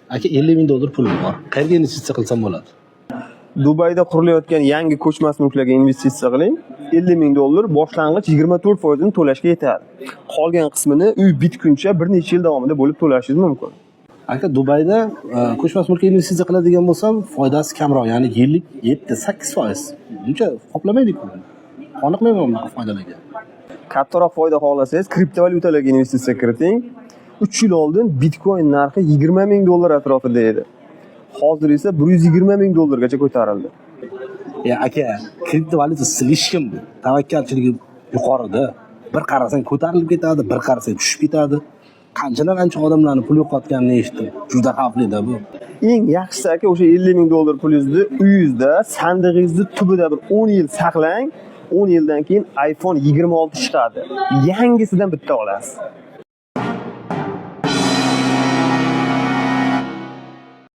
aka $50,000 pulim bor. Qayerga investitsiya qilsam bo'ladi? Dubayda qurilayotgan yangi ko'chmas mulklarga investitsiya qiling. $50,000 boshlang'ich 24% ni to'lashga yetadi. Qolgan qismini uy bitguncha bir necha yil davomida bo'lib to'lashingiz mumkin. Aka Dubayda ko'chmas mulkka investitsiya qiladigan bo'lsam, foydasi kamroq, ya'ni yillik 7-8%. Buncha qoplamaydi-ku. Qoniqmayman bunaqa foydalarga. Kattaroq foyda xohlasangiz, kriptovalyutalarga investitsiya kiriting. 3 yil oldin Bitcoin narxi $20,000 atrofida edi. Hozir esa $120,000 gacha ko'tarildi. Aka, kriptovalyuta slishkim tavakkalchiligi yuqorida. Bir qarasang ko'tarilib ketadi, bir qarasang tushib ketadi. Qancha odamlarning pul yo'qotganini eshitdim. Juda xavfli-da bu. Eng yaxshisi aka o'sha $50,000 pulingizni uyingizda, sandig'ingizning tubida bir 10 yil saqlang. 10 yildan keyin iPhone 26 chiqadi. Yangisidan bitta olasiz.